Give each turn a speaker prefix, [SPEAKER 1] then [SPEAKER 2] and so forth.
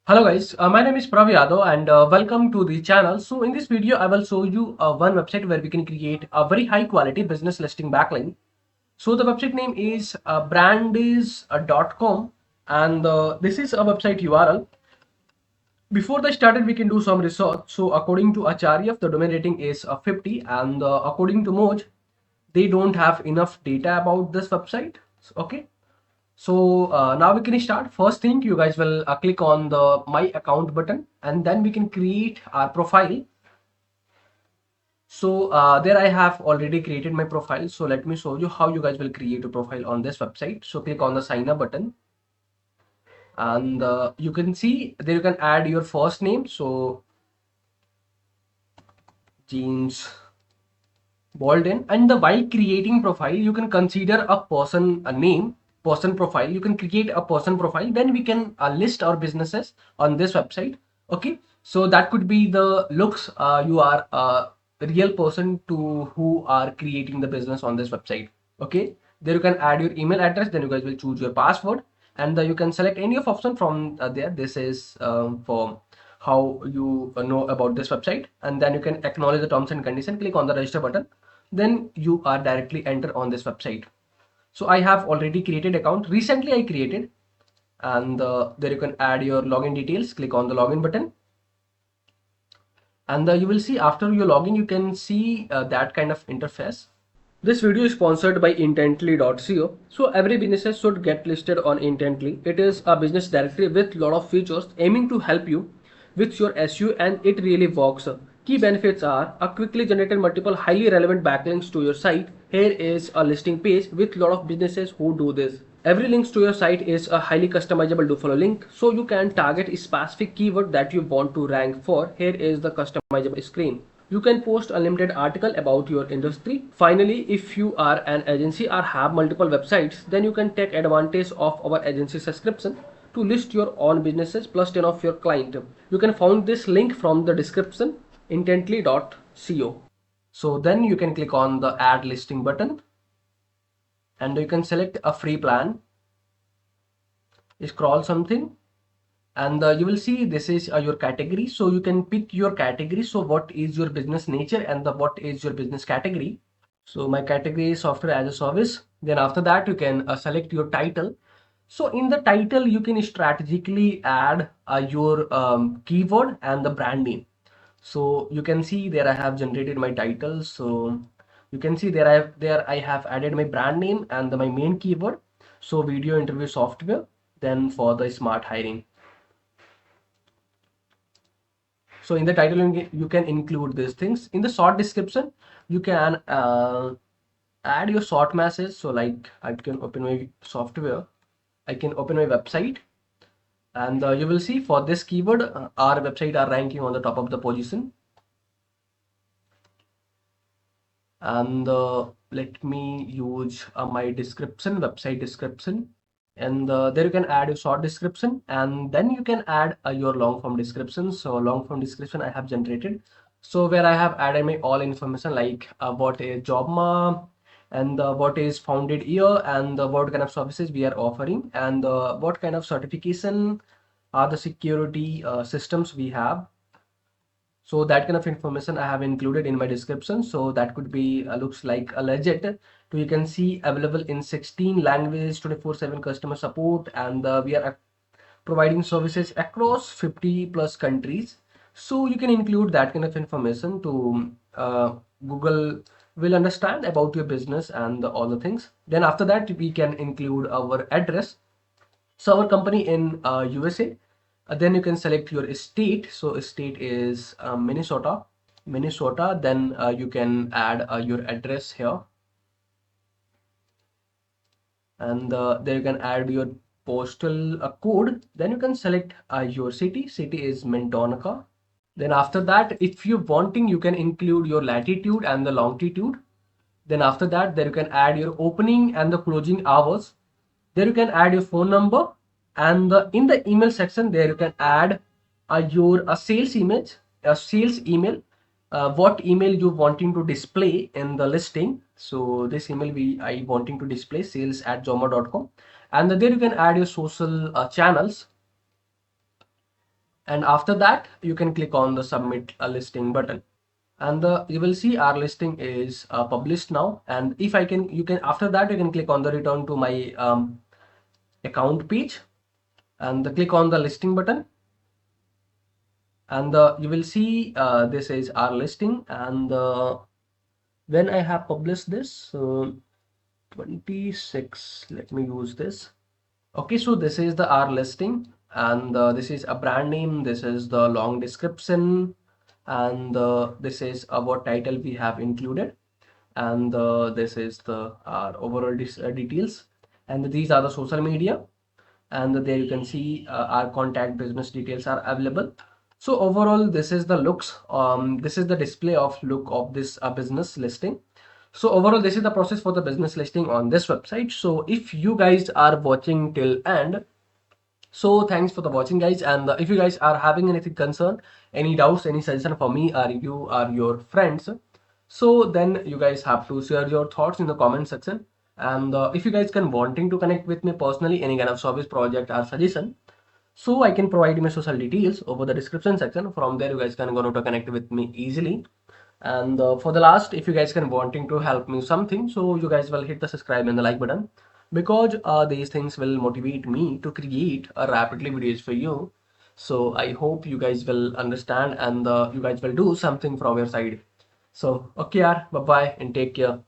[SPEAKER 1] Hello guys, my name is Prav Yadav and welcome to the channel. So in this video, I will show you one website where we can create a very high quality business listing backlink. So the website name is brandies.com and this is a website URL. Before they started, we can do some research. So according to Acharya, the domain rating is 50 and according to Moj, they don't have enough data about this website. Okay. So now we can start. First thing, you guys will click on the My Account button and then we can create our profile. So there I have already created my profile. So let me show you how you guys will create a profile on this website. So click on the sign up button and you can see there you can add your first name. So James Bolden, and the while creating profile you can consider a person a name person profile. You can create a person profile, then we can list our businesses on this website. Okay, so that could be the looks you are a real person to who are creating the business on this website. Okay, there you can add your email address, then you guys will choose your password and you can select any of option from there. This is for how you know about this website, and then you can acknowledge the terms and condition, click on the register button, then you are directly enter on this website. So I have already created account, recently I created, and there you can add your login details, click on the login button, and you will see after your login you can see that kind of interface. This video is sponsored by intently.co. So every business should get listed on Intently. It is a business directory with lot of features aiming to help you with your SEO, and it really works. Key benefits are a quickly generated multiple highly relevant backlinks to your site. Here is a listing page with lot of businesses who do this. Every link to your site is a highly customizable do follow link, so you can target a specific keyword that you want to rank for. Here is the customizable screen. You can post unlimited article about your industry. Finally, if you are an agency or have multiple websites, then you can take advantage of our agency subscription to list your own businesses plus 10 of your client. You can find this link from the description, intently.co. So then you can click on the add listing button and you can select a free plan, scroll something, and you will see this is your category. So you can pick your category. So what is your business nature and what is your business category? So my category is software as a service. Then after that you can select your title. So in the title you can strategically add your keyword and the brand name. So you can see there I have generated my title. So you can see I have added my brand name and my main keyword. So video interview software, then for the smart hiring. So in the title you can include these things. In the short description you can add your short message. So like I can open my software, I can open my website, and you will see for this keyword our website are ranking on the top of the position. And let me use my description, website description, and there you can add a short description and then you can add your long form description. So long form description I have generated, so where I have added my all information like what is jobma, and what is founded year, and what kind of services we are offering, and what kind of certification are the security systems we have. So that kind of information I have included in my description. So that could be looks like a legit. So you can see available in 16 languages, 24/7 customer support, and we are providing services across 50 plus countries. So you can include that kind of information to Google will understand about your business and all the things. Then after that we can include our address. So our company in USA. Then you can select your state. So state is Minnesota. Then you can add your address here, and there you can add your postal code. Then you can select your city. City is Minnetonka. Then after that, if you're wanting, you can include your latitude and the longitude. Then after that, there you can add your opening and the closing hours. There you can add your phone number, and in the email section there you can add your sales image, a sales email, what email you wanting to display in the listing. So this email I wanting to display sales@zomo.com, and there you can add your social channels. And after that you can click on the submit a listing button, and you will see our listing is published now. And if I can, you can, after that you can click on the return to my account page, and click on the listing button, and you will see this is our listing. And when I have published this 26, let me use this. Okay, so this is the R listing, and this is a brand name, this is the long description, and this is what title we have included, and this is the overall details, and these are the social media, and there you can see our contact business details are available. So overall this is the looks, this is the display of look of this business listing. So overall this is the process for the business listing on this website. So if you guys are watching till end, so thanks for the watching guys. And if you guys are having anything concern, any doubts, any suggestion for me or you or your friends, so then you guys have to share your thoughts in the comment section. And if you guys can wanting to connect with me personally, any kind of service, project or suggestion, so I can provide my social details over the description section. From there you guys can go to connect with me easily. And for the last, if you guys can wanting to help me something, so you guys will hit the subscribe and the like button, because these things will motivate me to create a rapidly videos for you. So I hope you guys will understand, and you guys will do something from your side. So okay, bye bye and take care.